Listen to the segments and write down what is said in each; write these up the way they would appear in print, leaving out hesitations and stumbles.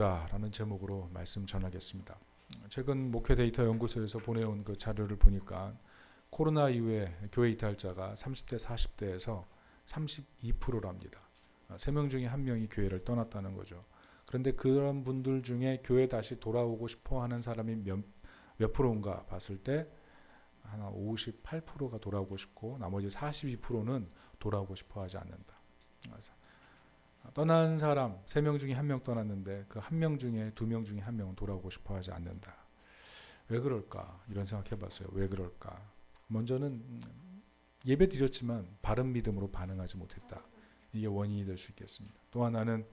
라는 제목으로 말씀 전하겠습니다. 최근 목회 데이터 연구소에서 보내온 그 자료를 보니까 코로나 이후에 교회 이탈자가 30대 40대에서 32%랍니다. 3명 중에 1명이 교회를 떠났다는 거죠. 그런데 그런 분들 중에 교회 다시 돌아오고 싶어 하는 사람이 몇 프로인가 봤을 때 한 58%가 돌아오고 싶고 나머지 42%는 돌아오고 싶어 하지 않는다. 그래서 떠난 사람 3명 중에 1명 떠났는데 그 1명 중에 2명 중에 1명은 돌아오고 싶어 하지 않는다. 왜 그럴까? 이런 생각 해봤어요. 왜 그럴까? 먼저는 예배 드렸지만 바른 믿음으로 반응하지 못했다. 이게 원인이 될 수 있겠습니다. 또 하나는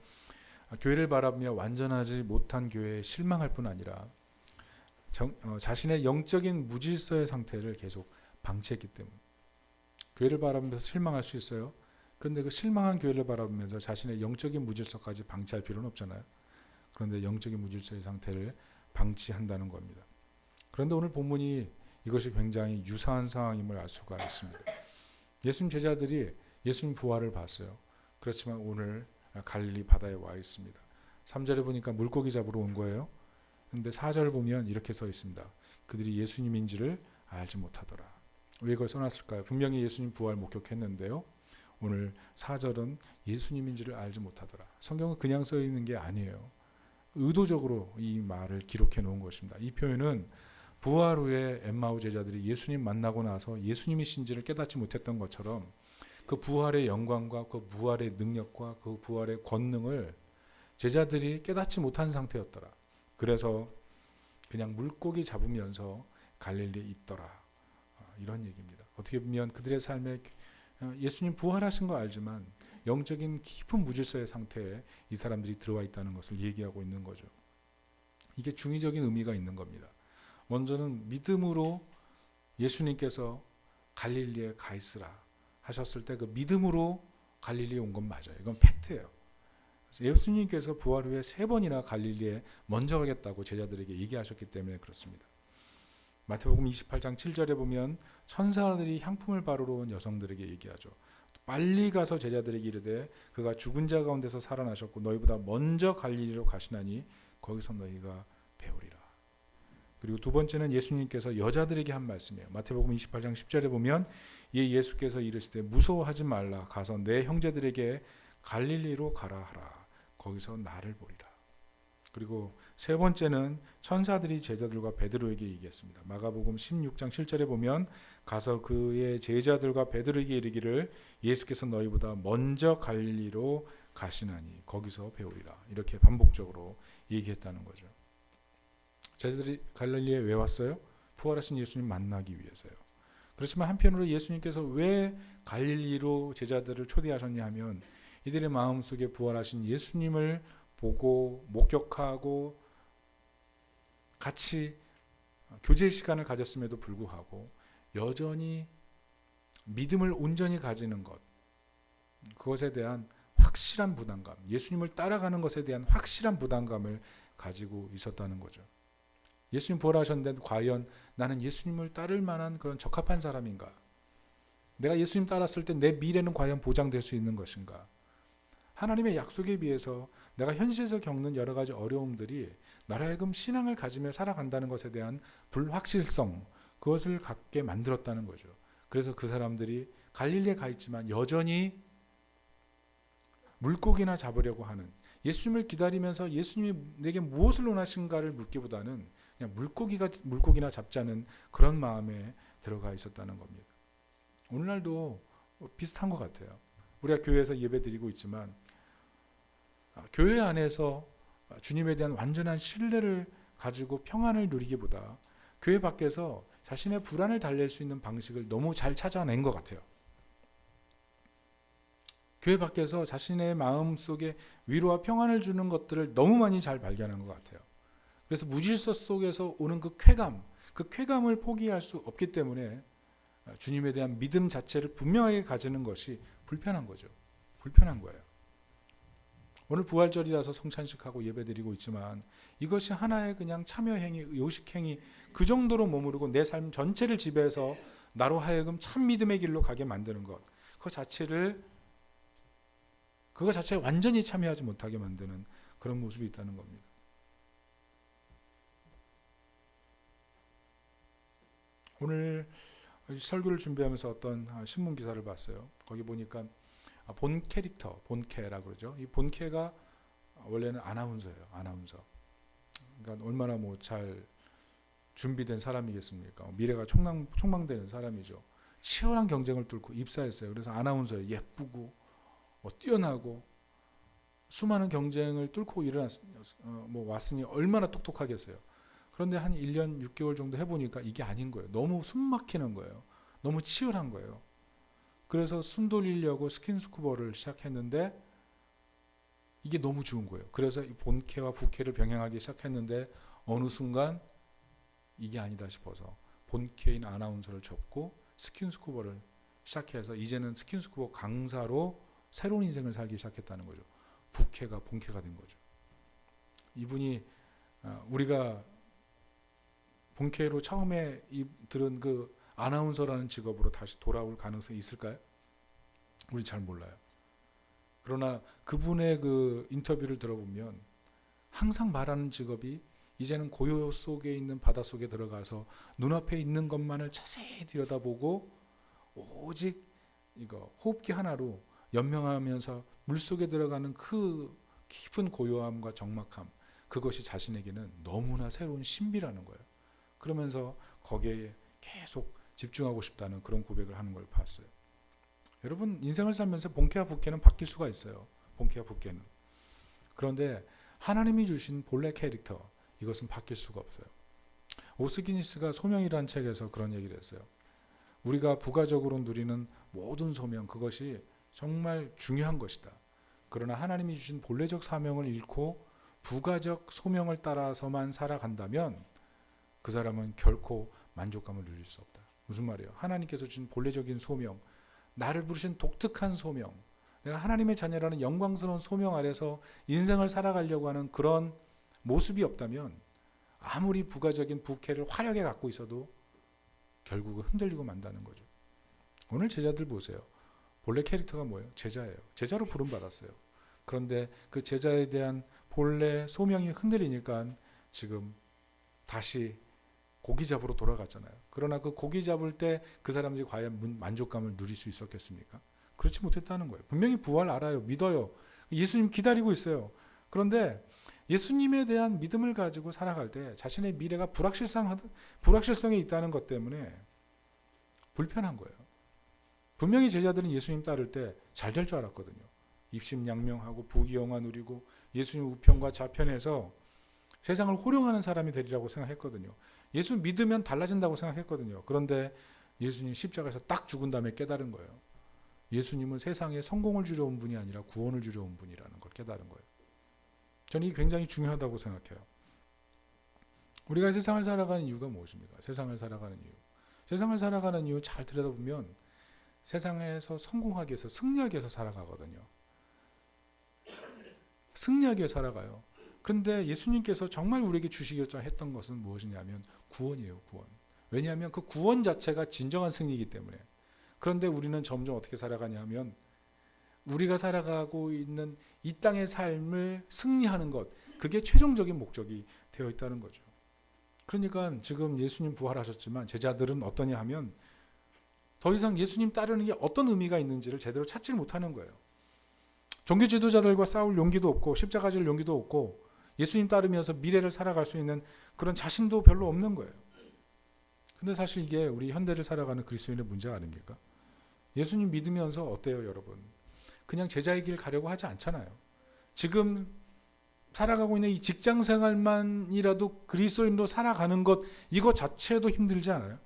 교회를 바라보며 완전하지 못한 교회에 실망할 뿐 아니라 자신의 영적인 무질서의 상태를 계속 방치했기 때문. 교회를 바라보면서 실망할 수 있어요. 그런데 그 실망한 교회를 바라보면서 자신의 영적인 무질서까지 방치할 필요는 없잖아요. 그런데 영적인 무질서의 상태를 방치한다는 겁니다. 그런데 오늘 본문이 이것이 굉장히 유사한 상황임을 알 수가 있습니다. 예수님 제자들이 예수님 부활을 봤어요. 그렇지만 오늘 갈릴리 바다에 와 있습니다. 3절에 보니까 물고기 잡으러 온 거예요. 그런데 4절 보면 이렇게 써 있습니다. 그들이 예수님인지를 알지 못하더라. 왜 이걸 써놨을까요? 분명히 예수님 부활 목격했는데요. 오늘 4절은 예수님인지를 알지 못하더라. 성경은 그냥 써 있는 게 아니에요. 의도적으로 이 말을 기록해 놓은 것입니다. 이 표현은 부활 후에 엠마오 제자들이 예수님 만나고 나서 예수님이신지를 깨닫지 못했던 것처럼 그 부활의 영광과 그 부활의 능력과 그 부활의 권능을 제자들이 깨닫지 못한 상태였더라. 그래서 그냥 물고기 잡으면서 갈릴리에 있더라. 이런 얘기입니다. 어떻게 보면 그들의 삶에 예수님 부활하신 거 알지만 영적인 깊은 무질서의 상태에 이 사람들이 들어와 있다는 것을 얘기하고 있는 거죠. 이게 중의적인 의미가 있는 겁니다. 먼저는 믿음으로 예수님께서 갈릴리에 가 있으라 하셨을 때 그 믿음으로 갈릴리에 온 건 맞아요. 이건 팩트예요. 예수님께서 부활 후에 3번이나 갈릴리에 먼저 가겠다고 제자들에게 얘기하셨기 때문에 그렇습니다. 마태복음 28장 7절에 보면 천사들이 향품을 바르러 온 여성들에게 얘기하죠. 빨리 가서 제자들에게 이르되 그가 죽은 자 가운데서 살아나셨고 너희보다 먼저 갈릴리로 가시나니 거기서 너희가 배우리라. 그리고 두 번째는 예수님께서 여자들에게 한 말씀이에요. 마태복음 28장 10절에 보면 예수께서 이르시되 무서워하지 말라 가서 내 형제들에게 갈릴리로 가라 하라. 거기서 나를 보리라. 그리고 세 번째는 천사들이 제자들과 베드로에게 얘기했습니다. 마가복음 16장 7절에 보면 가서 그의 제자들과 베드로에게 이르기를 예수께서 너희보다 먼저 갈릴리로 가시나니 거기서 배우리라. 이렇게 반복적으로 얘기했다는 거죠. 제자들이 갈릴리에 왜 왔어요? 부활하신 예수님 만나기 위해서요. 그렇지만 한편으로 예수님께서 왜 갈릴리로 제자들을 초대하셨냐 하면 이들의 마음속에 부활하신 예수님을 보고 목격하고 같이 교제 시간을 가졌음에도 불구하고 여전히 믿음을 온전히 가지는 것, 그것에 대한 확실한 부담감, 예수님을 따라가는 것에 대한 확실한 부담감을 가지고 있었다는 거죠. 예수님 부활하셨는데 과연 나는 예수님을 따를 만한 그런 적합한 사람인가? 내가 예수님 따랐을 때 내 미래는 과연 보장될 수 있는 것인가? 하나님의 약속에 비해서 내가 현실에서 겪는 여러 가지 어려움들이 나로 하여금 신앙을 가지며 살아간다는 것에 대한 불확실성, 그것을 갖게 만들었다는 거죠. 그래서 그 사람들이 갈릴리에 가 있지만 여전히 물고기나 잡으려고 하는, 예수님을 기다리면서 예수님이 내게 무엇을 원하신가를 묻기보다는 그냥 물고기나 잡자는 그런 마음에 들어가 있었다는 겁니다. 오늘날도 비슷한 것 같아요. 우리가 교회에서 예배드리고 있지만 교회 안에서 주님에 대한 완전한 신뢰를 가지고 평안을 누리기보다 교회 밖에서 자신의 불안을 달랠 수 있는 방식을 너무 잘 찾아낸 것 같아요. 교회 밖에서 자신의 마음속에 위로와 평안을 주는 것들을 너무 많이 잘 발견한 것 같아요. 그래서 무질서 속에서 오는 그 쾌감을 포기할 수 없기 때문에 주님에 대한 믿음 자체를 분명하게 가지는 것이 불편한 거죠. 불편한 거예요. 오늘 부활절이라서 성찬식하고 예배드리고 있지만 이것이 하나의 그냥 참여행위, 요식행위, 그 정도로 머무르고 내 삶 전체를 지배해서 나로 하여금 참 믿음의 길로 가게 만드는 것, 그거 자체에 완전히 참여하지 못하게 만드는 그런 모습이 있다는 겁니다. 오늘 설교를 준비하면서 어떤 신문 기사를 봤어요. 거기 보니까 본 캐릭터, 본캐라 그러죠. 이 본캐가 원래는 아나운서예요. 아나운서. 그러니까 얼마나 잘 준비된 사람이겠습니까? 미래가 촉망되는 사람이죠. 치열한 경쟁을 뚫고 입사했어요. 그래서 아나운서에 예쁘고 뛰어나고 수많은 경쟁을 뚫고 왔으니 얼마나 똑똑하겠어요. 그런데 한 1년 6개월 정도 해보니까 이게 아닌 거예요. 너무 숨 막히는 거예요. 너무 치열한 거예요. 그래서 숨 돌리려고 스킨스쿠버를 시작했는데 이게 너무 좋은 거예요. 그래서 이 본캐와 부캐를 병행하기 시작했는데 어느 순간 이게 아니다 싶어서 본캐인 아나운서를 접고 스킨스쿠버를 시작해서 이제는 스킨스쿠버 강사로 새로운 인생을 살기 시작했다는 거죠. 부캐가 본캐가 된 거죠. 이분이 우리가 본캐로 처음에 들은 그 아나운서라는 직업으로 다시 돌아올 가능성이 있을까요? 우리 잘 몰라요. 그러나 그분의 그 인터뷰를 들어보면 항상 말하는 직업이 이제는 고요 속에 있는 바닷속에 들어가서 눈앞에 있는 것만을 자세히 들여다보고 오직 이거 호흡기 하나로 연명하면서 물속에 들어가는 그 깊은 고요함과 적막함, 그것이 자신에게는 너무나 새로운 신비라는 거예요. 그러면서 거기에 계속 집중하고 싶다는 그런 고백을 하는 걸 봤어요. 여러분, 인생을 살면서 본캐와 부캐는 바뀔 수가 있어요. 본캐와 부캐는. 그런데 하나님이 주신 본래 캐릭터, 이것은 바뀔 수가 없어요. 오스기니스가 소명이라는 책에서 그런 얘기를 했어요. 우리가 부가적으로 누리는 모든 소명, 그것이 정말 중요한 것이다. 그러나 하나님이 주신 본래적 사명을 잃고 부가적 소명을 따라서만 살아간다면 그 사람은 결코 만족감을 누릴 수 없다. 무슨 말이에요? 하나님께서 주신 본래적인 소명, 나를 부르신 독특한 소명, 내가 하나님의 자녀라는 영광스러운 소명 아래서 인생을 살아가려고 하는 그런 모습이 없다면 아무리 부가적인 부캐를 화려하게 갖고 있어도 결국은 흔들리고 만다는 거죠. 오늘 제자들 보세요. 본래 캐릭터가 뭐예요? 제자예요. 제자로 부름받았어요. 그런데 그 제자에 대한 본래 소명이 흔들리니까 지금 다시 고기 잡으러 돌아갔잖아요. 그러나 그 고기 잡을 때 그 사람들이 과연 만족감을 누릴 수 있었겠습니까? 그렇지 못했다는 거예요. 분명히 부활 알아요. 믿어요. 예수님 기다리고 있어요. 그런데 예수님에 대한 믿음을 가지고 살아갈 때 자신의 미래가 불확실성에 있다는 것 때문에 불편한 거예요. 분명히 제자들은 예수님 따를 때 잘 될 줄 알았거든요. 입심양명하고 부귀영화 누리고 예수님 우편과 좌편에서 세상을 호령하는 사람이 되리라고 생각했거든요. 예수 믿으면 달라진다고 생각했거든요. 그런데 예수님 십자가에서 딱 죽은 다음에 깨달은 거예요. 예수님은 세상에 성공을 주려 온 분이 아니라 구원을 주려 온 분이라는 걸 깨달은 거예요. 저는 이게 굉장히 중요하다고 생각해요. 우리가 세상을 살아가는 이유가 무엇입니까? 세상을 살아가는 이유. 세상을 살아가는 이유 잘 들여다보면 세상에서 성공하기 위해서, 승리하기 위해서 살아가거든요. 승리하기 위해 살아가요. 그런데 예수님께서 정말 우리에게 주시고자 했던 것은 무엇이냐면 구원이에요. 구원. 왜냐하면 그 구원 자체가 진정한 승리이기 때문에. 그런데 우리는 점점 어떻게 살아가냐면 우리가 살아가고 있는 이 땅의 삶을 승리하는 것, 그게 최종적인 목적이 되어 있다는 거죠. 그러니까 지금 예수님 부활하셨지만 제자들은 어떠냐 하면 더 이상 예수님 따르는 게 어떤 의미가 있는지를 제대로 찾지 못하는 거예요. 종교 지도자들과 싸울 용기도 없고 십자가 질 용기도 없고 예수님 따르면서 미래를 살아갈 수 있는 그런 자신도 별로 없는 거예요. 근데 사실 이게 우리 현대를 살아가는 그리스도인의 문제가 아닙니까? 예수님 믿으면서 어때요, 여러분? 그냥 제자의 길 가려고 하지 않잖아요. 지금 살아가고 있는 이 직장 생활만이라도 그리스도인으로 살아가는 것, 이거 자체도 힘들지 않아요?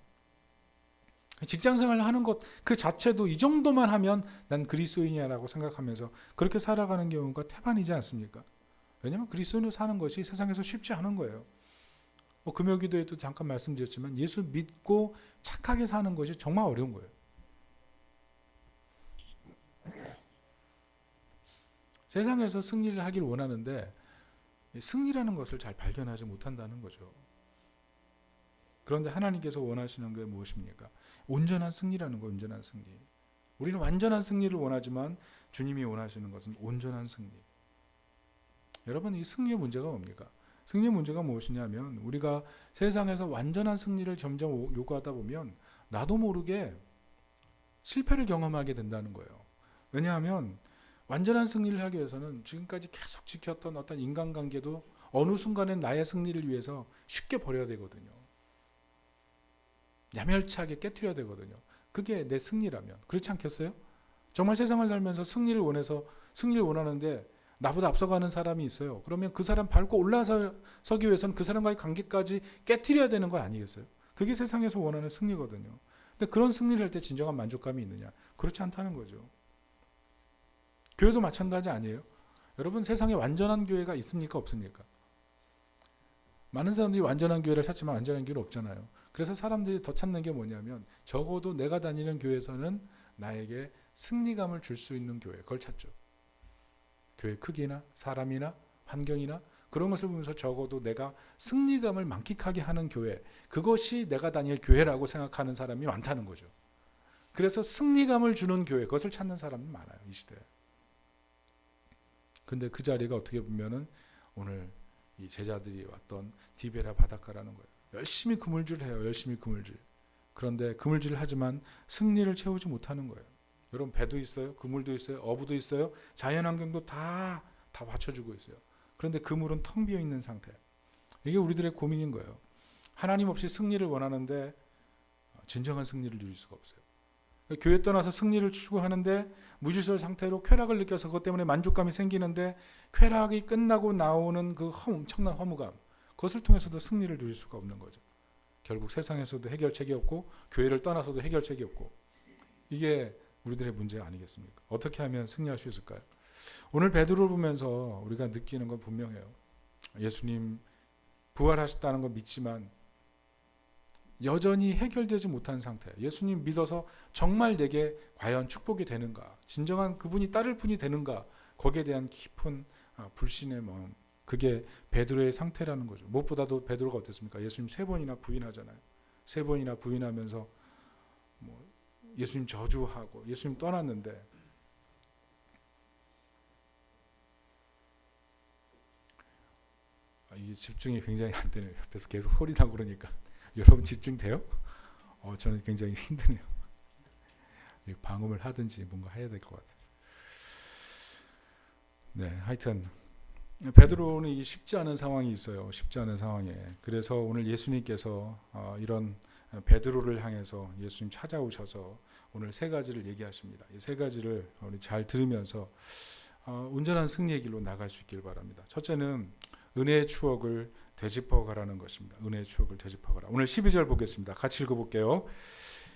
직장 생활을 하는 것 그 자체도 이 정도만 하면 난 그리스도인이야라고 생각하면서 그렇게 살아가는 경우가 태반이지 않습니까? 왜냐하면 그리스도인으로 사는 것이 세상에서 쉽지 않은 거예요. 금요기도에도 잠깐 말씀드렸지만 예수 믿고 착하게 사는 것이 정말 어려운 거예요. 세상에서 승리를 하길 원하는데 승리라는 것을 잘 발견하지 못한다는 거죠. 그런데 하나님께서 원하시는 게 무엇입니까? 온전한 승리라는 거, 온전한 승리. 우리는 완전한 승리를 원하지만 주님이 원하시는 것은 온전한 승리. 여러분, 이 승리의 문제가 뭡니까? 승리의 문제가 무엇이냐면 우리가 세상에서 완전한 승리를 점점 요구하다 보면 나도 모르게 실패를 경험하게 된다는 거예요. 왜냐하면 완전한 승리를 하기 위해서는 지금까지 계속 지켰던 어떤 인간관계도 어느 순간엔 나의 승리를 위해서 쉽게 버려야 되거든요. 야멸차게 깨트려야 되거든요. 그게 내 승리라면. 그렇지 않겠어요? 정말 세상을 살면서 승리를 원하는데 나보다 앞서가는 사람이 있어요. 그러면 그 사람 밟고 올라서기 위해서는 그 사람과의 관계까지 깨트려야 되는 거 아니겠어요? 그게 세상에서 원하는 승리거든요. 근데 그런 승리를 할 때 진정한 만족감이 있느냐? 그렇지 않다는 거죠. 교회도 마찬가지 아니에요? 여러분, 세상에 완전한 교회가 있습니까? 없습니까? 많은 사람들이 완전한 교회를 찾지만 완전한 교회는 없잖아요. 그래서 사람들이 더 찾는 게 뭐냐면 적어도 내가 다니는 교회에서는 나에게 승리감을 줄 수 있는 교회, 그걸 찾죠. 교회 크기나 사람이나 환경이나 그런 것을 보면서 적어도 내가 승리감을 만끽하게 하는 교회, 그것이 내가 다닐 교회라고 생각하는 사람이 많다는 거죠. 그래서 승리감을 주는 교회, 그것을 찾는 사람이 많아요, 이 시대에. 근데 그 자리가 어떻게 보면은 오늘 이 제자들이 왔던 디베라 바닷가라는 거예요. 열심히 그물질 해요. 열심히 그물질. 그런데 그물질을 하지만 승리를 채우지 못하는 거예요. 여러분, 배도 있어요. 그물도 있어요. 어부도 있어요. 자연환경도 다 받쳐주고 있어요. 그런데 그물은 텅 비어 있는 상태. 이게 우리들의 고민인 거예요. 하나님 없이 승리를 원하는데 진정한 승리를 누릴 수가 없어요. 교회 떠나서 승리를 추구하는데 무질서 상태로 쾌락을 느껴서 그것 때문에 만족감이 생기는데 쾌락이 끝나고 나오는 그 엄청난 허무감, 그것을 통해서도 승리를 누릴 수가 없는 거죠. 결국 세상에서도 해결책이 없고 교회를 떠나서도 해결책이 없고, 이게 우리들의 문제 아니겠습니까? 어떻게 하면 승리할 수 있을까요? 오늘 베드로를 보면서 우리가 느끼는 건 분명해요. 예수님 부활하셨다는 걸 믿지만 여전히 해결되지 못한 상태. 예수님 믿어서 정말 내게 과연 축복이 되는가? 진정한 그분이 따를 분이 되는가? 거기에 대한 깊은 불신의 마음. 그게 베드로의 상태라는 거죠. 무엇보다도 베드로가 어땠습니까? 예수님 3번이나 부인하잖아요. 3번이나 부인하면서 예수님 저주하고 예수님 떠났는데, 이게 집중이 굉장히 안 되네요. 옆에서 계속 소리 나고 그러니까. 여러분 집중돼요? 저는 굉장히 힘드네요. 방음을 하든지 뭔가 해야 될 것 같아요. 네, 하여튼 베드로는 이 쉽지 않은 상황이 있어요. 쉽지 않은 상황에. 그래서 오늘 예수님께서 이런 베드로를 향해서 예수님 찾아오셔서 오늘 3가지를 얘기하십니다. 이 3가지를 우리 잘 들으면서 온전한 승리의 길로 나갈 수 있길 바랍니다. 첫째는 은혜의 추억을 되짚어가라는 것입니다. 은혜의 추억을 되짚어가라. 오늘 12절 보겠습니다. 같이 읽어볼게요.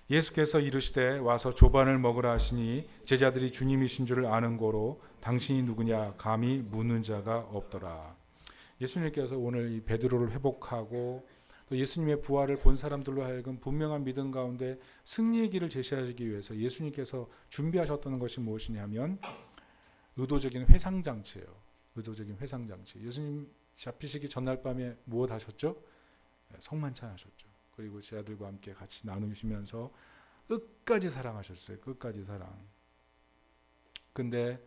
예수께서 이르시되 와서 조반을 먹으라 하시니 제자들이 주님이신 줄을 아는 고로 당신이 누구냐 감히 묻는 자가 없더라. 예수님께서 오늘 이 베드로를 회복하고 또 예수님의 부활을 본 사람들로 하여금 분명한 믿음 가운데 승리의 길을 제시하기 위해서 예수님께서 준비하셨던 것이 무엇이냐면 의도적인 회상장치예요. 의도적인 회상장치. 예수님 잡히시기 전날 밤에 무엇 하셨죠? 성만찬 하셨죠. 그리고 제 아들과 함께 같이 나누시면서 끝까지 사랑하셨어요. 끝까지 사랑. 근데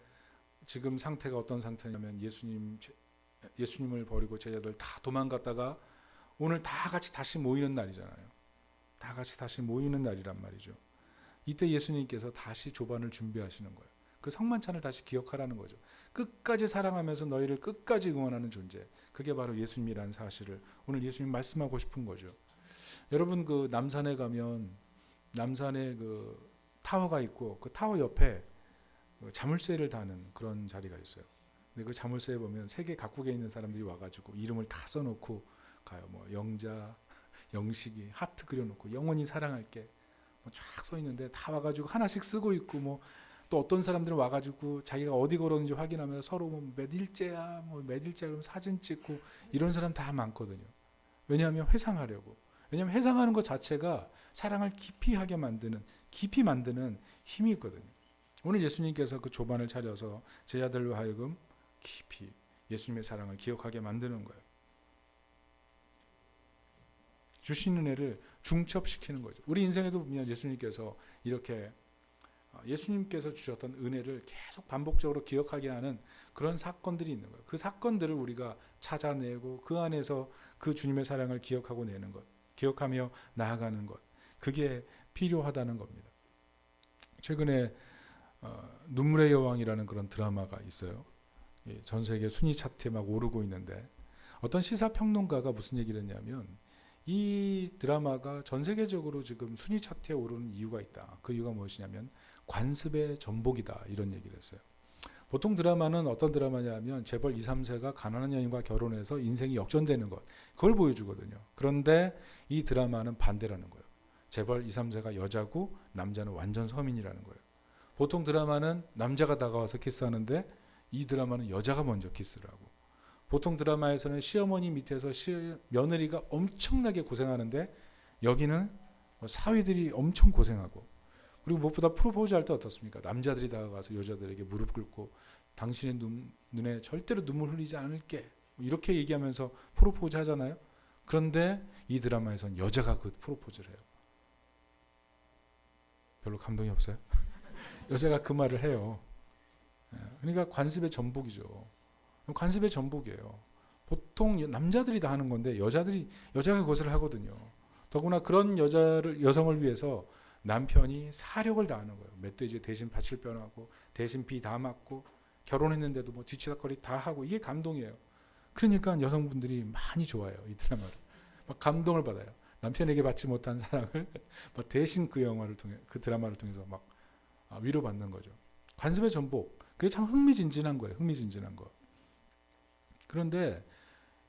지금 상태가 어떤 상태냐면 예수님을 버리고 제자들 다 도망갔다가 오늘 다 같이 다시 모이는 날이잖아요. 다 같이 다시 모이는 날이란 말이죠. 이때 예수님께서 다시 조반을 준비하시는 거예요. 그 성만찬을 다시 기억하라는 거죠. 끝까지 사랑하면서 너희를 끝까지 응원하는 존재. 그게 바로 예수님이라는 사실을 오늘 예수님 말씀하고 싶은 거죠. 여러분, 그 남산에 가면 남산에 그 타워가 있고 그 타워 옆에 자물쇠를 다는 그런 자리가 있어요. 근데 그 자물쇠에 보면 세계 각국에 있는 사람들이 와가지고 이름을 다 써놓고 가요. 영자, 영식이 하트 그려놓고 영원히 사랑할게 쫙 써 있는데 다 와가지고 하나씩 쓰고 있고 또 어떤 사람들은 와가지고 자기가 어디 걸었는지 확인하면서 서로 몇 일째야 그러면 사진 찍고 이런 사람 다 많거든요. 왜냐하면 회상하려고. 왜냐하면 회상하는 것 자체가 사랑을 깊이 만드는 힘이 있거든요. 오늘 예수님께서 그 조반을 차려서 제자들로 하여금 깊이 예수님의 사랑을 기억하게 만드는 거예요. 주신 은혜를 중첩시키는 거죠. 우리 인생에도 보면 예수님께서 이렇게 예수님께서 주셨던 은혜를 계속 반복적으로 기억하게 하는 그런 사건들이 있는 거예요. 그 사건들을 우리가 찾아내고 그 안에서 그 주님의 사랑을 기억하고 내는 것, 기억하며 나아가는 것, 그게 필요하다는 겁니다. 최근에 눈물의 여왕이라는 그런 드라마가 있어요. 전 세계 순위 차트에 막 오르고 있는데 어떤 시사평론가가 무슨 얘기를 했냐면 이 드라마가 전 세계적으로 지금 순위 차트에 오르는 이유가 있다. 그 이유가 무엇이냐면 관습의 전복이다. 이런 얘기를 했어요. 보통 드라마는 어떤 드라마냐면 재벌 2, 3세가 가난한 여인과 결혼해서 인생이 역전되는 것, 그걸 보여주거든요. 그런데 이 드라마는 반대라는 거예요. 재벌 2, 3세가 여자고 남자는 완전 서민이라는 거예요. 보통 드라마는 남자가 다가와서 키스하는데 이 드라마는 여자가 먼저 키스를 하고, 보통 드라마에서는 시어머니 밑에서 며느리가 엄청나게 고생하는데 여기는 사위들이 엄청 고생하고, 그리고 무엇보다 프로포즈 할 때 어떻습니까? 남자들이 다가가서 여자들에게 무릎 꿇고 당신의 눈에 절대로 눈물 흘리지 않을게 이렇게 얘기하면서 프로포즈 하잖아요. 그런데 이 드라마에서는 여자가 그 프로포즈를 해요. 별로 감동이 없어요? 여자가 그 말을 해요. 그러니까 관습의 전복이죠. 관습의 전복이에요. 보통 남자들이 다 하는 건데 여자가 그것을 하거든요. 더구나 그런 여성을 위해서 남편이 사력을 다하는 거예요. 멧돼지 대신 밭을 빼하고 대신 비 다 맞고 결혼했는데도 뭐 뒤치다거리 다 하고, 이게 감동이에요. 그러니까 여성분들이 많이 좋아해요. 이 드라마를. 막 감동을 받아요. 남편에게 받지 못한 사랑을 대신 그 드라마를 통해서 막 위로받는 거죠. 관습의 전복. 그게 참 흥미진진한 거예요. 흥미진진한 거. 그런데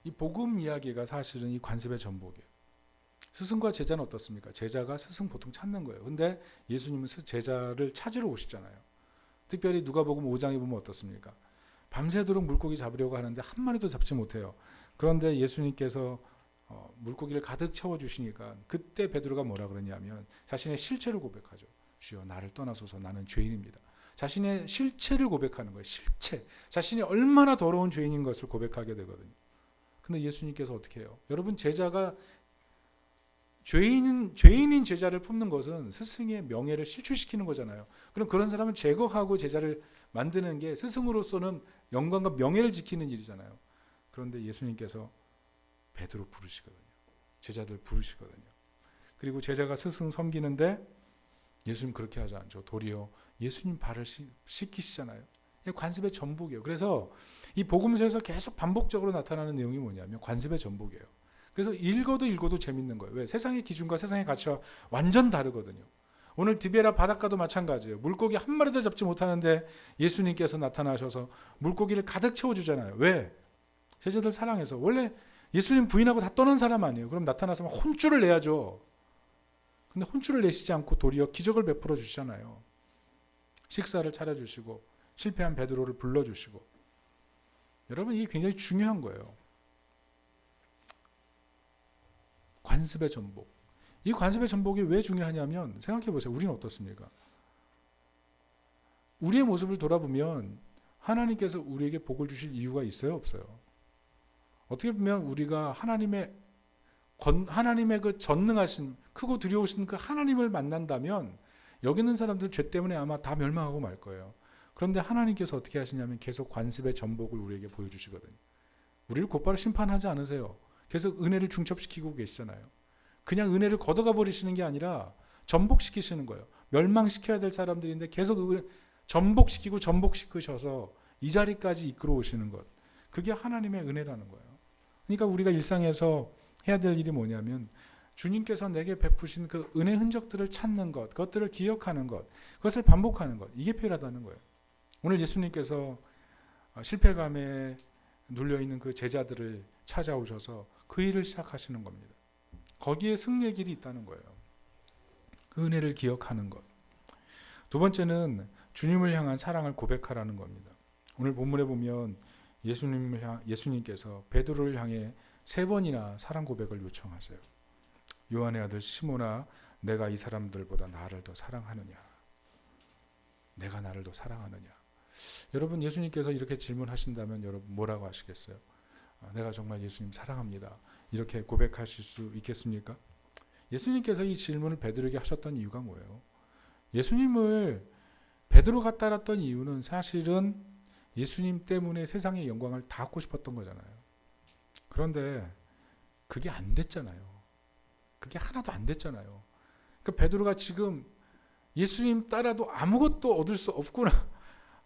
이 복음 이야기가 사실은 이 관습의 전복이에요. 스승과 제자는 어떻습니까? 제자가 스승 보통 찾는 거예요. 근데 예수님은 제자를 찾으러 오시잖아요. 특별히 누가복음 5장에 보면 어떻습니까? 밤새도록 물고기 잡으려고 하는데 한 마리도 잡지 못해요. 그런데 예수님께서 물고기를 가득 채워주시니까 그때 베드로가 뭐라 그러냐면 자신의 실체를 고백하죠. 주여 나를 떠나소서 나는 죄인입니다. 자신의 실체를 고백하는 거예요. 실체. 자신이 얼마나 더러운 죄인인 것을 고백하게 되거든요. 근데 예수님께서 어떻게 해요? 여러분, 제자가 죄인인 제자를 품는 것은 스승의 명예를 실추시키는 거잖아요. 그럼 그런 사람은 제거하고 제자를 만드는 게 스승으로서는 영광과 명예를 지키는 일이잖아요. 그런데 예수님께서 베드로 부르시거든요. 제자들 부르시거든요. 그리고 제자가 스승 섬기는데 예수님 그렇게 하지 않죠. 도리어 예수님 발을 씻기시잖아요. 관습의 전복이에요. 그래서 이 복음서에서 계속 반복적으로 나타나는 내용이 뭐냐면 관습의 전복이에요. 그래서 읽어도 재밌는 거예요. 왜? 세상의 기준과 세상의 가치와 완전 다르거든요. 오늘 디베라 바닷가도 마찬가지예요. 물고기 한 마리도 잡지 못하는데 예수님께서 나타나셔서 물고기를 가득 채워주잖아요. 왜? 제자들 사랑해서. 원래 예수님 부인하고 다 떠난 사람 아니에요. 그럼 나타나서 혼쭐을 내야죠. 근데 혼쭐을 내시지 않고 도리어 기적을 베풀어 주시잖아요. 식사를 차려주시고 실패한 베드로를 불러주시고. 여러분, 이게 굉장히 중요한 거예요. 관습의 전복. 이 관습의 전복이 왜 중요하냐면 생각해 보세요. 우리는 어떻습니까? 우리의 모습을 돌아보면 하나님께서 우리에게 복을 주실 이유가 있어요, 없어요? 어떻게 보면 우리가 하나님의 그 전능하신 크고 두려우신 그 하나님을 만난다면 여기 있는 사람들 죄 때문에 아마 다 멸망하고 말 거예요. 그런데 하나님께서 어떻게 하시냐면 계속 관습의 전복을 우리에게 보여주시거든요. 우리를 곧바로 심판하지 않으세요. 계속 은혜를 중첩시키고 계시잖아요. 그냥 은혜를 걷어가 버리시는 게 아니라 전복시키시는 거예요. 멸망시켜야 될 사람들인데 계속 전복시키셔서 이 자리까지 이끌어 오시는 것. 그게 하나님의 은혜라는 거예요. 그러니까 우리가 일상에서 해야 될 일이 뭐냐면 주님께서 내게 베푸신 그 은혜 흔적들을 찾는 것, 그것들을 기억하는 것, 그것을 반복하는 것. 이게 필요하다는 거예요. 오늘 예수님께서 실패감에 눌려있는 그 제자들을 찾아오셔서 그 일을 시작하시는 겁니다. 거기에 승리의 길이 있다는 거예요. 그 은혜를 기억하는 것. 두 번째는 주님을 향한 사랑을 고백하라는 겁니다. 오늘 본문에 보면 예수님께서 베드로를 향해 3번이나 사랑 고백을 요청하세요. 요한의 아들 시몬아, 내가 이 사람들보다 나를 더 사랑하느냐? 내가 나를 더 사랑하느냐? 여러분, 예수님께서 이렇게 질문하신다면 여러분 뭐라고 하시겠어요? 내가 정말 예수님 사랑합니다. 이렇게 고백하실 수 있겠습니까? 예수님께서 이 질문을 베드로에게 하셨던 이유가 뭐예요? 예수님을 베드로가 따랐던 이유는 사실은 예수님 때문에 세상의 영광을 다 얻고 싶었던 거잖아요. 그런데 그게 안 됐잖아요. 그게 하나도 안 됐잖아요. 그러니까 베드로가 지금 예수님 따라도 아무것도 얻을 수 없구나,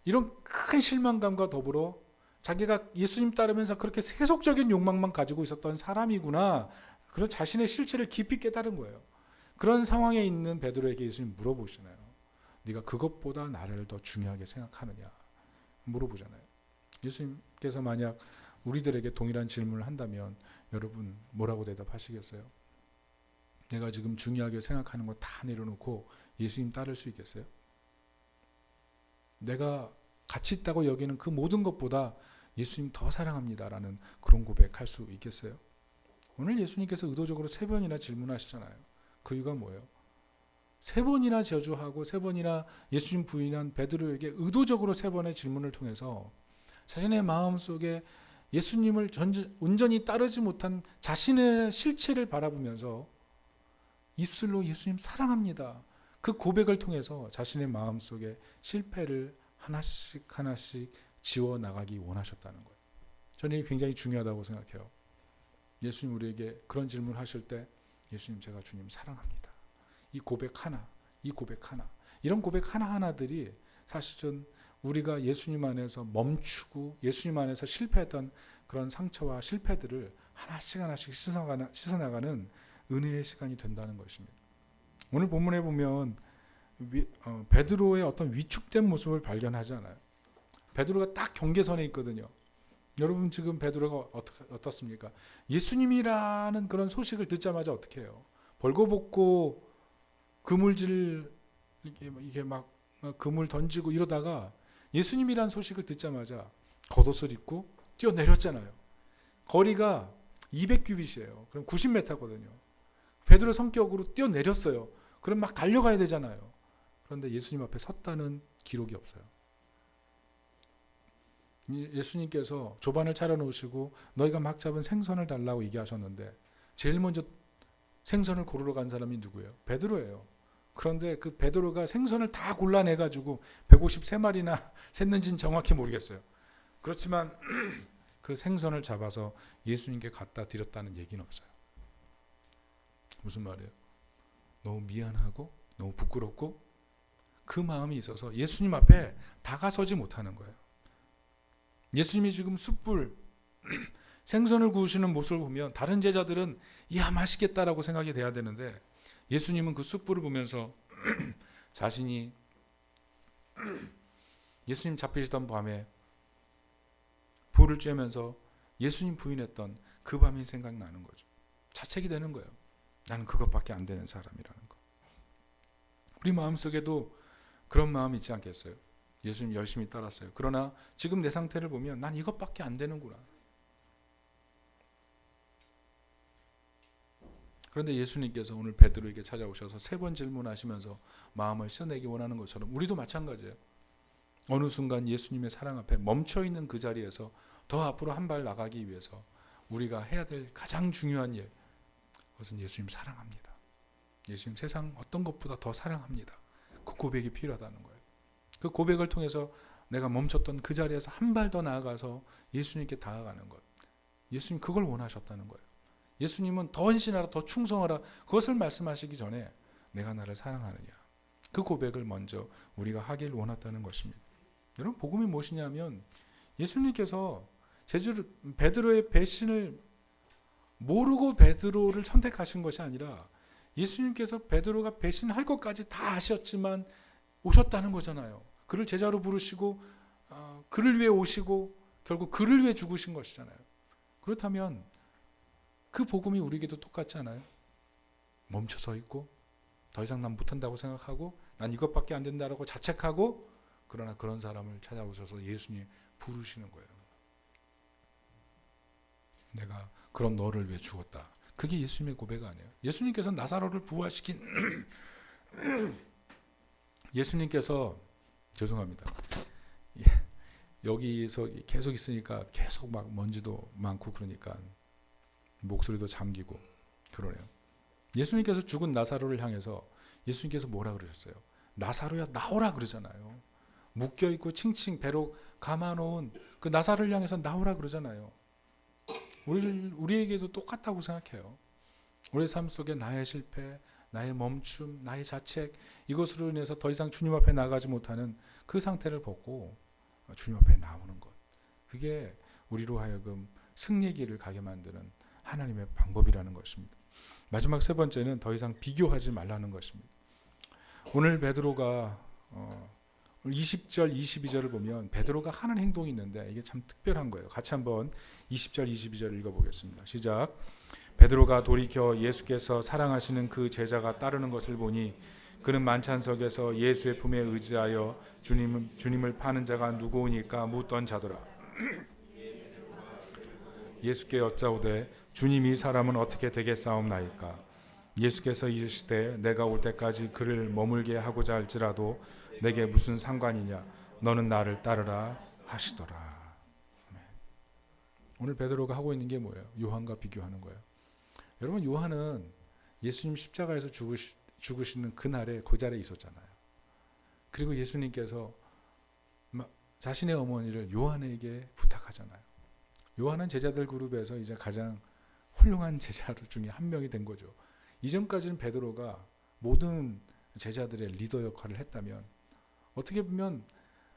이런 큰 실망감과 더불어 자기가 예수님 따르면서 그렇게 세속적인 욕망만 가지고 있었던 사람이구나, 그런 자신의 실체를 깊이 깨달은 거예요. 그런 상황에 있는 베드로에게 예수님 물어보시나요? 네가 그것보다 나를 더 중요하게 생각하느냐 물어보잖아요. 예수님께서 만약 우리들에게 동일한 질문을 한다면 여러분 뭐라고 대답하시겠어요? 내가 지금 중요하게 생각하는 거 다 내려놓고 예수님 따를 수 있겠어요? 내가 가치 있다고 여기는 그 모든 것보다 예수님 더 사랑합니다라는 그런 고백할 수 있겠어요? 오늘 예수님께서 의도적으로 3번이나 질문하시잖아요. 그 이유가 뭐예요? 3번이나 저주하고 3번이나 예수님 부인한 베드로에게 의도적으로 3번의 질문을 통해서 자신의 마음속에 예수님을 온전히 따르지 못한 자신의 실체를 바라보면서 입술로 예수님 사랑합니다, 그 고백을 통해서 자신의 마음속에 실패를 하나씩 하나씩 지워나가기 원하셨다는 거예요. 저는 이게 굉장히 중요하다고 생각해요. 예수님 우리에게 그런 질문을 하실 때 예수님 제가 주님 사랑합니다, 이 고백 하나, 이 고백 하나, 이런 고백 하나하나들이 사실은 우리가 예수님 안에서 멈추고 예수님 안에서 실패했던 그런 상처와 실패들을 하나씩 하나씩 씻어나가는 은혜의 시간이 된다는 것입니다. 오늘 본문에 보면 베드로의 어떤 위축된 모습을 발견하잖아요. 베드로가 딱 경계선에 있거든요. 여러분 지금 베드로가 어떻습니까? 예수님이라는 그런 소식을 듣자마자 어떻게 해요? 벌거벗고 그물질 이게 막 그물 던지고 이러다가 예수님이라는 소식을 듣자마자 겉옷을 입고 뛰어내렸잖아요. 거리가 200규빗이에요. 그럼 90m거든요. 베드로 성격으로 뛰어내렸어요. 그럼 막 달려가야 되잖아요. 그런데 예수님 앞에 섰다는 기록이 없어요. 예수님께서 조반을 차려놓으시고 너희가 막 잡은 생선을 달라고 얘기하셨는데 제일 먼저 생선을 고르러 간 사람이 누구예요? 베드로예요. 그런데 그 베드로가 생선을 다 골라내가지고 153마리나 샜는지는 정확히 모르겠어요. 그렇지만 그 생선을 잡아서 예수님께 갖다 드렸다는 얘기는 없어요. 무슨 말이에요? 너무 미안하고 너무 부끄럽고 그 마음이 있어서 예수님 앞에 다가서지 못하는 거예요. 예수님이 지금 숯불 생선을 구우시는 모습을 보면 다른 제자들은 이야 맛있겠다라고 생각이 돼야 되는데 예수님은 그 숯불을 보면서 자신이 예수님 잡히시던 밤에 불을 쬐면서 예수님 부인했던 그 밤이 생각나는 거죠. 자책이 되는 거예요. 나는 그것밖에 안 되는 사람이라는 거. 우리 마음속에도 그런 마음이 있지 않겠어요? 예수님 열심히 따랐어요. 그러나 지금 내 상태를 보면 난 이것밖에 안 되는구나. 그런데 예수님께서 오늘 베드로에게 찾아오셔서 3번 질문하시면서 마음을 씻어내기 원하는 것처럼 우리도 마찬가지예요. 어느 순간 예수님의 사랑 앞에 멈춰있는 그 자리에서 더 앞으로 한 발 나가기 위해서 우리가 해야 될 가장 중요한 일, 그것은 예수님 사랑합니다. 예수님 세상 어떤 것보다 더 사랑합니다. 그 고백이 필요하다는 거예요. 그 고백을 통해서 내가 멈췄던 그 자리에서 한 발 더 나아가서 예수님께 다가가는 것. 예수님 그걸 원하셨다는 거예요. 예수님은 더 헌신하라, 더 충성하라, 그것을 말씀하시기 전에 내가 나를 사랑하느냐, 그 고백을 먼저 우리가 하길 원했다는 것입니다. 여러분 복음이 무엇이냐면 예수님께서 베드로의 배신을 모르고 베드로를 선택하신 것이 아니라 예수님께서 베드로가 배신할 것까지 다 아셨지만 오셨다는 거잖아요. 그를 제자로 부르시고 그를 위해 오시고 결국 그를 위해 죽으신 것이잖아요. 그렇다면 그 복음이 우리에게도 똑같지 않아요? 멈춰서 있고 더 이상 난 못한다고 생각하고 난 이것밖에 안 된다라고 자책하고, 그러나 그런 사람을 찾아오셔서 예수님 부르시는 거예요. 내가 그런 너를 위해 죽었다. 그게 예수님의 고백 아니에요. 예수님께서 나사로를 부활시킨 예수님께서 죄송합니다. 여기서 계속 있으니까 계속 막 먼지도 많고 그러니까 목소리도 잠기고 그러네요. 예수님께서 죽은 나사로를 향해서 예수님께서 뭐라 그러셨어요? 나사로야 나오라 그러잖아요. 묶여 있고 칭칭 배로 감아놓은 그 나사를 향해서 나오라 그러잖아요. 우리에게도 똑같다고 생각해요. 우리의 삶 속에 나의 실패, 나의 멈춤, 나의 자책, 이것으로 인해서 더 이상 주님 앞에 나가지 못하는 그 상태를 보고 주님 앞에 나오는 것. 그게 우리로 하여금 승리의 길을 가게 만드는 하나님의 방법이라는 것입니다. 마지막 세 번째는 더 이상 비교하지 말라는 것입니다. 오늘 베드로가 20절, 22절을 보면 베드로가 하는 행동이 있는데 이게 참 특별한 거예요. 같이 한번 20절, 22절 읽어보겠습니다. 시작. 베드로가 돌이켜 예수께서 사랑하시는 그 제자가 따르는 것을 보니 그는 만찬석에서 예수의 품에 의지하여 주님을 파는 자가 누구오니까 묻던 자더라. 예수께 여짜오되 주님 이 사람은 어떻게 되겠사옵나이까? 예수께서 이르시되 내가 올 때까지 그를 머물게 하고자 할지라도 내게 무슨 상관이냐? 너는 나를 따르라 하시더라. 오늘 베드로가 하고 있는 게 뭐예요? 요한과 비교하는 거예요. 여러분, 요한은 예수님 십자가에서 죽으시는 그날에 그 자리에 있었잖아요. 그리고 예수님께서 자신의 어머니를 요한에게 부탁하잖아요. 요한은 제자들 그룹에서 이제 가장 훌륭한 제자 중에 한 명이 된 거죠. 이전까지는 베드로가 모든 제자들의 리더 역할을 했다면 어떻게 보면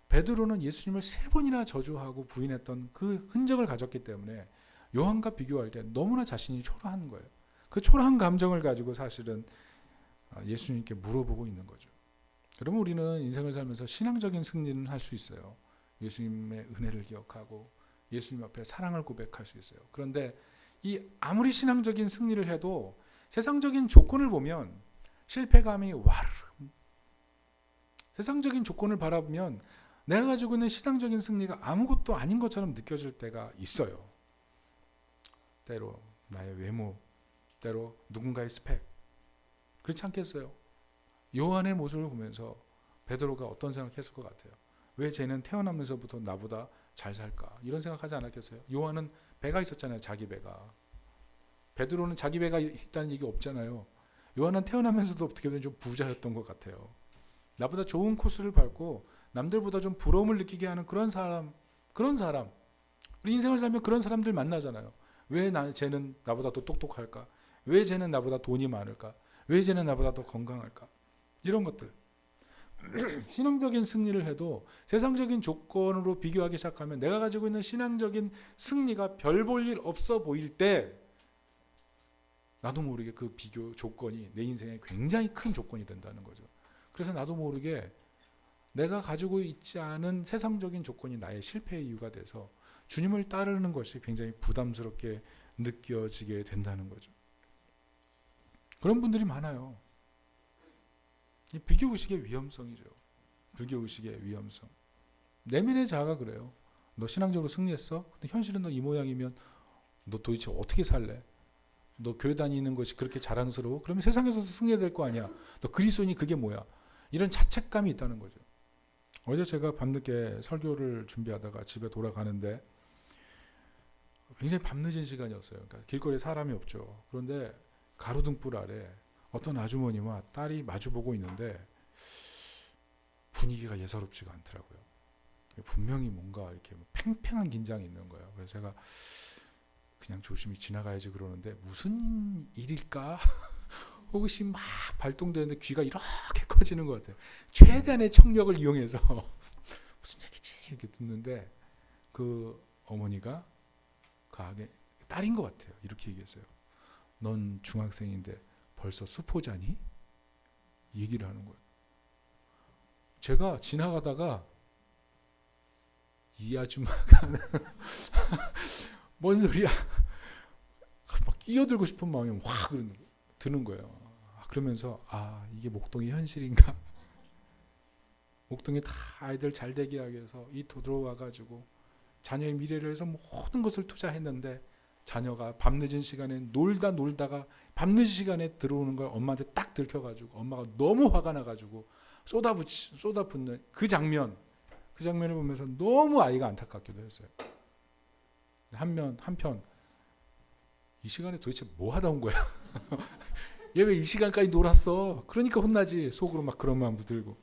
베드로는 예수님을 3번이나 저주하고 부인했던 그 흔적을 가졌기 때문에 요한과 비교할 때 너무나 자신이 초라한 거예요. 그 초라한 감정을 가지고 사실은 예수님께 물어보고 있는 거죠. 여러분, 우리는 인생을 살면서 신앙적인 승리는 할 수 있어요. 예수님의 은혜를 기억하고 예수님 앞에 사랑을 고백할 수 있어요. 그런데 이 아무리 신앙적인 승리를 해도 세상적인 조건을 보면 실패감이 와르르, 세상적인 조건을 바라보면 내가 가지고 있는 신앙적인 승리가 아무것도 아닌 것처럼 느껴질 때가 있어요. 때로 나의 외모, 때로 누군가의 스펙. 그렇지 않겠어요? 요한의 모습을 보면서 베드로가 어떤 생각했을 것 같아요? 왜 쟤는 태어나면서부터 나보다 잘 살까? 이런 생각하지 않았겠어요? 요한은 배가 있었잖아요. 자기 배가. 베드로는 자기 배가 있다는 얘기 없잖아요. 요한은 태어나면서도 어떻게 보면 좀 부자였던 것 같아요. 나보다 좋은 코스를 밟고 남들보다 좀 부러움을 느끼게 하는 그런 사람. 우리 인생을 살면 그런 사람들 만나잖아요. 왜 쟤는 나보다 더 똑똑할까? 왜 쟤는 나보다 돈이 많을까? 왜 쟤는 나보다 더 건강할까? 이런 것들. 신앙적인 승리를 해도 세상적인 조건으로 비교하기 시작하면 내가 가지고 있는 신앙적인 승리가 별 볼 일 없어 보일 때 나도 모르게 그 비교 조건이 내 인생에 굉장히 큰 조건이 된다는 거죠. 그래서 나도 모르게 내가 가지고 있지 않은 세상적인 조건이 나의 실패의 이유가 돼서 주님을 따르는 것이 굉장히 부담스럽게 느껴지게 된다는 거죠. 그런 분들이 많아요. 이 비교의식의 위험성이죠. 비교의식의 위험성. 내면의 자아가 그래요. 너 신앙적으로 승리했어? 근데 현실은 너 이 모양이면 너 도대체 어떻게 살래? 너 교회 다니는 것이 그렇게 자랑스러워? 그러면 세상에서도 승리해야 될 거 아니야. 너 그리스도인이 그게 뭐야? 이런 자책감이 있다는 거죠. 어제 제가 밤늦게 설교를 준비하다가 집에 돌아가는데 굉장히 밤늦은 시간이었어요. 그러니까 길거리에 사람이 없죠. 그런데 가로등불 아래 어떤 아주머니와 딸이 마주보고 있는데 분위기가 예사롭지가 않더라고요. 분명히 뭔가 이렇게 팽팽한 긴장이 있는 거예요. 그래서 제가 그냥 조심히 지나가야지 그러는데 무슨 일일까? 호기심 막 발동되는데 귀가 이렇게 커지는 것 같아요. 최대한의 청력을 이용해서 무슨 얘기지? 이렇게 듣는데 그 어머니가 가게 딸인 것 같아요. 이렇게 얘기했어요. 넌 중학생인데 벌써 수포자니? 얘기를 하는 거예요. 제가 지나가다가 이 아줌마가 뭔 소리야? 막 끼어들고 싶은 마음이 확 드는 거예요. 그러면서 이게 목동의 현실인가? 목동에 다 아이들 잘 되게 하기 위해서 이 들어와가지고 자녀의 미래를 위해서 모든 것을 투자했는데 자녀가 밤늦은 시간에 놀다가 밤늦은 시간에 들어오는 걸 엄마한테 딱 들켜가지고 엄마가 너무 화가 나가지고 쏟아붓는 그 장면을 보면서 너무 아이가 안타깝기도 했어요. 한편 이 시간에 도대체 뭐 하다 온 거야? 얘 왜 이 시간까지 놀았어? 그러니까 혼나지. 속으로 막 그런 마음도 들고.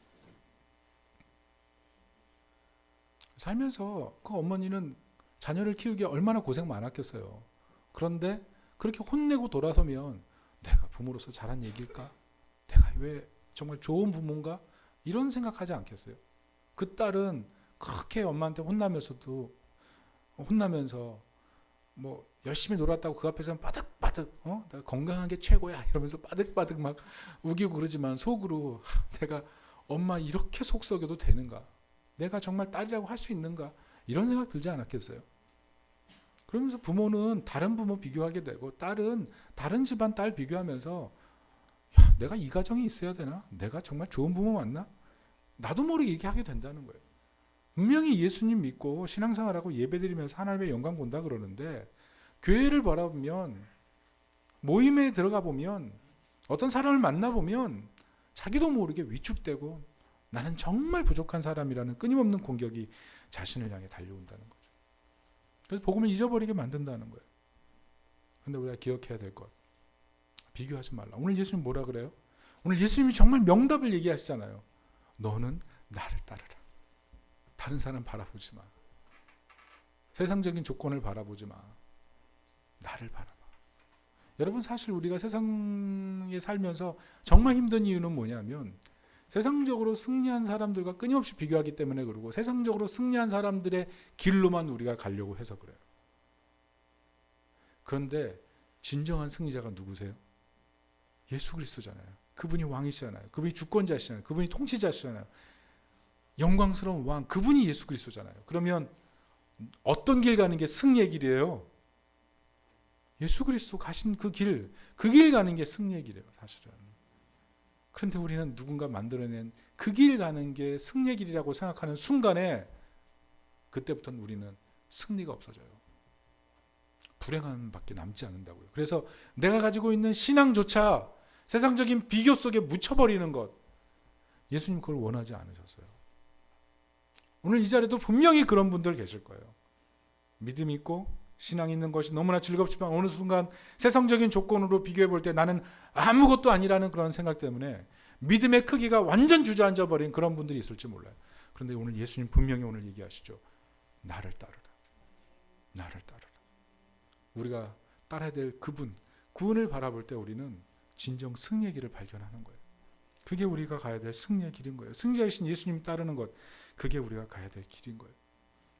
살면서 그 어머니는 자녀를 키우기에 얼마나 고생 많았겠어요. 그런데 그렇게 혼내고 돌아서면 내가 부모로서 잘한 얘기일까? 내가 왜 정말 좋은 부모인가? 이런 생각하지 않겠어요? 그 딸은 그렇게 엄마한테 혼나면서 뭐 열심히 놀았다고 그 앞에서는 빠득빠득 내가 건강한 게 최고야 이러면서 빠득빠득 막 우기고 그러지만 속으로 내가 엄마 이렇게 속 썩여도 되는가? 내가 정말 딸이라고 할 수 있는가? 이런 생각 들지 않았겠어요? 그러면서 부모는 다른 부모 비교하게 되고 딸은 다른 집안 딸 비교하면서 야, 내가 이 가정이 있어야 되나? 내가 정말 좋은 부모 맞나? 나도 모르게 얘기하게 된다는 거예요. 분명히 예수님 믿고 신앙생활하고 예배드리면서 하나님의 영광 본다 그러는데 교회를 바라보면 모임에 들어가 보면 어떤 사람을 만나보면 자기도 모르게 위축되고 나는 정말 부족한 사람이라는 끊임없는 공격이 자신을 향해 달려온다는 거죠. 그래서 복음을 잊어버리게 만든다는 거예요. 그런데 우리가 기억해야 될 것, 비교하지 말라. 오늘 예수님 뭐라 그래요? 오늘 예수님이 정말 명답을 얘기하시잖아요. 너는 나를 따르라. 다른 사람 바라보지 마. 세상적인 조건을 바라보지 마. 나를 바라봐. 여러분, 사실 우리가 세상에 살면서 정말 힘든 이유는 뭐냐면 세상적으로 승리한 사람들과 끊임없이 비교하기 때문에 그러고 세상적으로 승리한 사람들의 길로만 우리가 가려고 해서 그래요. 그런데 진정한 승리자가 누구세요? 예수 그리스도잖아요. 그분이 왕이시잖아요. 그분이 주권자시잖아요. 그분이 통치자시잖아요. 영광스러운 왕, 그분이 예수 그리스도잖아요. 그러면 어떤 길 가는 게 승리의 길이에요? 예수 그리스도 가신 그 길 가는 게 승리의 길이에요, 사실은. 그런데 우리는 누군가 만들어낸 그 길 가는 게 승리의 길이라고 생각하는 순간에 그때부터는 우리는 승리가 없어져요. 불행함밖에 남지 않는다고요. 그래서 내가 가지고 있는 신앙조차 세상적인 비교 속에 묻혀버리는 것, 예수님 그걸 원하지 않으셨어요. 오늘 이 자리에도 분명히 그런 분들 계실 거예요. 믿음 있고 신앙 있는 것이 너무나 즐겁지만 어느 순간 세상적인 조건으로 비교해 볼 때 나는 아무것도 아니라는 그런 생각 때문에 믿음의 크기가 완전 주저앉아 버린 그런 분들이 있을지 몰라요. 그런데 오늘 예수님 분명히 오늘 얘기하시죠. 나를 따르라. 나를 따르라. 우리가 따라야 될 그분을 바라볼 때 우리는 진정 승리의 길을 발견하는 거예요. 그게 우리가 가야 될 승리의 길인 거예요. 승자이신 예수님 따르는 것, 그게 우리가 가야 될 길인 거예요.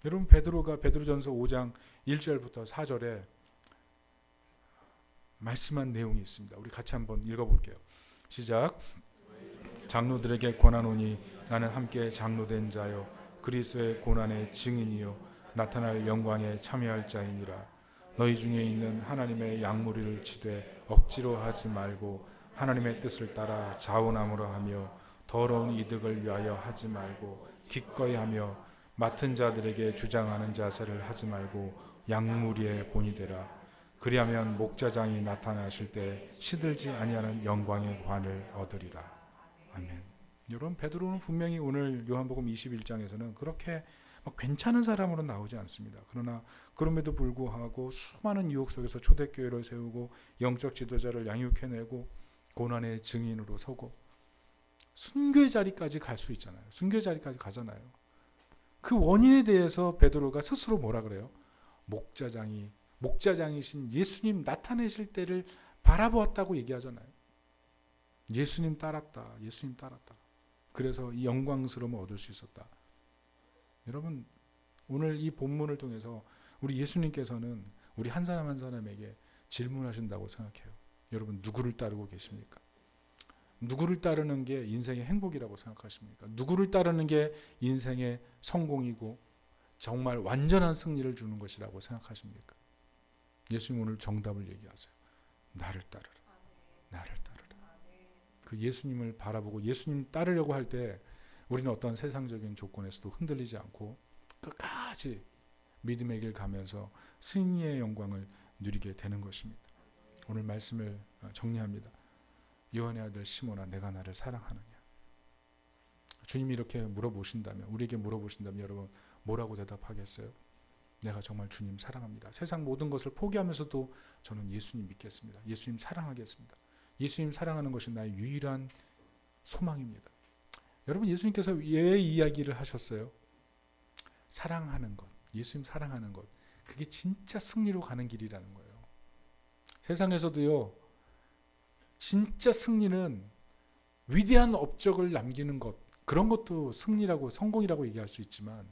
여러분, 베드로전서 5장 1절부터 4절에 말씀한 내용이 있습니다. 우리 같이 한번 읽어볼게요. 시작. 장로들에게 권하노니 나는 함께 장로된 자요 그리스도의 고난의 증인이요 나타날 영광에 참여할 자이니라. 너희 중에 있는 하나님의 양무리를 치되 억지로 하지 말고 하나님의 뜻을 따라 자원함으로 하며 더러운 이득을 위하여 하지 말고 기꺼이 하며 맡은 자들에게 주장하는 자세를 하지 말고 양무리의 본이 되라. 그리하면 목자장이 나타나실 때 시들지 아니하는 영광의 관을 얻으리라. 아멘. 여러분, 베드로는 분명히 오늘 요한복음 21장에서는 그렇게 괜찮은 사람으로 나오지 않습니다. 그러나 그럼에도 불구하고 수많은 유혹 속에서 초대교회를 세우고 영적 지도자를 양육해내고 고난의 증인으로 서고 순교의 자리까지 갈 수 있잖아요. 순교의 자리까지 가잖아요. 그 원인에 대해서 베드로가 스스로 뭐라 그래요? 목자장이신 예수님 나타내실 때를 바라보았다고 얘기하잖아요. 예수님 따랐다. 예수님 따랐다. 그래서 이 영광스러움을 얻을 수 있었다. 여러분, 오늘 이 본문을 통해서 우리 예수님께서는 우리 한 사람 한 사람에게 질문하신다고 생각해요. 여러분, 누구를 따르고 계십니까? 누구를 따르는 게 인생의 행복이라고 생각하십니까? 누구를 따르는 게 인생의 성공이고 정말 완전한 승리를 주는 것이라고 생각하십니까? 예수님 오늘 정답을 얘기하세요. 나를 따르라. 나를 따르라. 그 예수님을 바라보고 예수님 따르려고 할 때 우리는 어떤 세상적인 조건에서도 흔들리지 않고 끝까지 믿음의 길 가면서 승리의 영광을 누리게 되는 것입니다. 오늘 말씀을 정리합니다. 요한의 아들 시몬아, 내가 나를 사랑하느냐? 주님이 이렇게 물어보신다면, 우리에게 물어보신다면 여러분 뭐라고 대답하겠어요? 내가 정말 주님 사랑합니다. 세상 모든 것을 포기하면서도 저는 예수님 믿겠습니다. 예수님 사랑하겠습니다. 예수님 사랑하는 것이 나의 유일한 소망입니다. 여러분, 예수님께서 왜 이야기를 하셨어요? 사랑하는 것, 예수님 사랑하는 것, 그게 진짜 승리로 가는 길이라는 거예요. 세상에서도요, 진짜 승리는 위대한 업적을 남기는 것, 그런 것도 승리라고, 성공이라고 얘기할 수 있지만,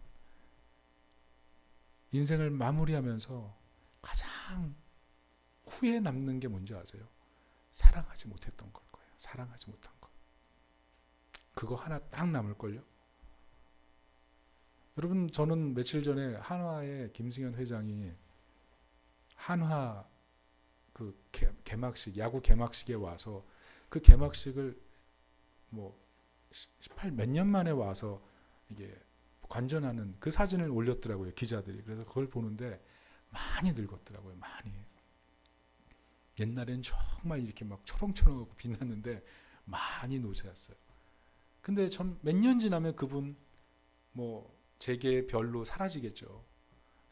인생을 마무리하면서 가장 후에 남는 게 뭔지 아세요? 사랑하지 못했던 걸 거예요. 사랑하지 못한 것. 그거 하나 딱 남을걸요? 여러분, 저는 며칠 전에 한화의 김승현 회장이 한화 그 개막식, 야구 개막식에 와서 그 개막식을 뭐 18 몇 년 만에 와서 이게 관전하는 그 사진을 올렸더라고요, 기자들이. 그래서 그걸 보는데 많이 늙었더라고요, 많이. 옛날엔 정말 이렇게 막 초롱초롱하고 빛났는데 많이 노쇠했어요. 근데 전 몇 년 지나면 그분 뭐 재계별로 사라지겠죠.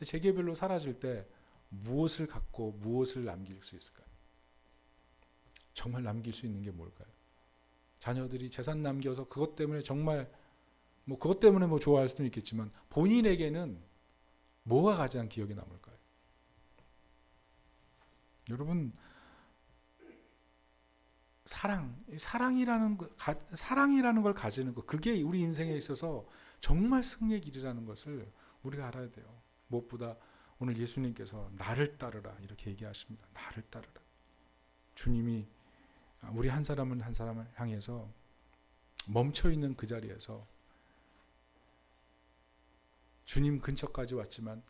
재계별로 사라질 때 무엇을 갖고 무엇을 남길 수 있을까요? 정말 남길 수 있는 게 뭘까요? 자녀들이 재산 남겨서 그것 때문에 정말 뭐 그것 때문에 뭐 좋아할 수도 있겠지만 본인에게는 뭐가 가장 기억에 남을까요? 여러분, 사랑이라는 걸 가지는 것, 그게 우리 인생에 있어서 정말 승리의 길이라는 것을 우리가 알아야 돼요. 무엇보다 오늘 예수님께서 나를 따르라 이렇게 얘기하십니다. 나를 따르라. 주님이 우리 한 사람을 향해서 멈춰있는 그 자리에서 주님 근처까지 왔지만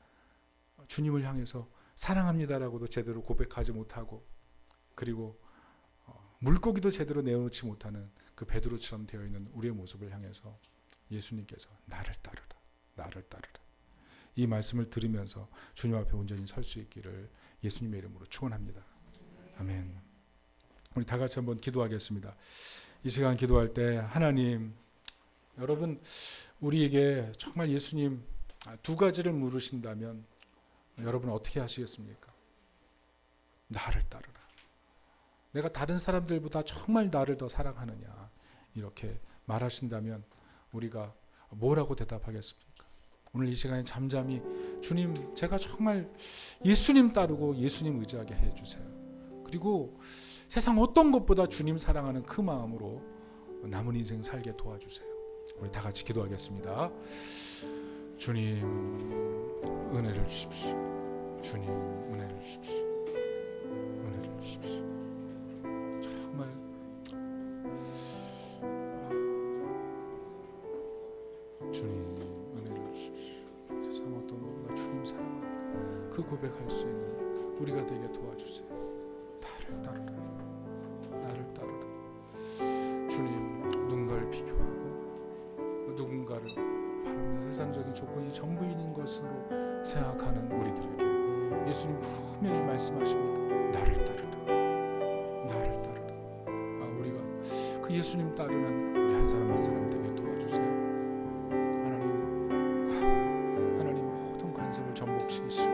주님을 향해서 사랑합니다라고도 제대로 고백하지 못하고, 그리고 물고기도 제대로 내어놓지 못하는 그 베드로처럼 되어 있는 우리의 모습을 향해서 예수님께서 나를 따르라, 나를 따르라, 이 말씀을 들으면서 주님 앞에 온전히 설 수 있기를 예수님의 이름으로 축원합니다. 아멘. 우리 다 같이 한번 기도하겠습니다. 이 시간 기도할 때 하나님, 여러분 우리에게 정말 예수님 두 가지를 물으신다면 여러분 어떻게 하시겠습니까? 나를 따르라. 내가 다른 사람들보다 정말 나를 더 사랑하느냐 이렇게 말하신다면 우리가 뭐라고 대답하겠습니까? 오늘 이 시간에 잠잠히 주님, 제가 정말 예수님 따르고 예수님 의지하게 해주세요. 그리고 세상 어떤 것보다 주님 사랑하는 그 마음으로 남은 인생 살게 도와주세요. 우리 다 같이 기도하겠습니다. 주님 은혜를 주십시오. 주님 은혜를 주십시오. 은혜를 주십시오. 정말 주님 은혜를 주십시오. 세상 어떤 것보다 주님 사랑합니다. 그 고백할 수 있는 우리가 되게 도와주세요. 나를 따르라, 나를 따르라. 주님, 누군가를 비교하고 누군가를 바라보는 세상적인 조건이 전부인 것으로 생각하는 우리들에게 예수님 분명히 말씀하십니다. 나를 따르라, 나를 따르라. 우리가 그 예수님 따르는 우리 한 사람 한 사람 되게 도와주세요. 하나님, 과거 하나님 모든 관습을 전복시키시고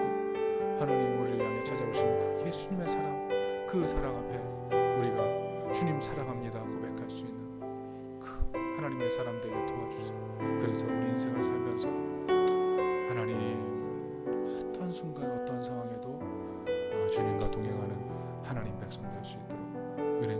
하나님 우리를 향해 찾아오신 그 예수님의 사랑, 그 사랑 앞에 우리가 주님 사랑합니다 고백할 수 있는 그 하나님의 사람 되게 도와주세요. 그래서 우리 인생을 살면서 하나님 어떤 순간 어떤 상황에도 주님과 동행하는 하나님 백성 될 수 있도록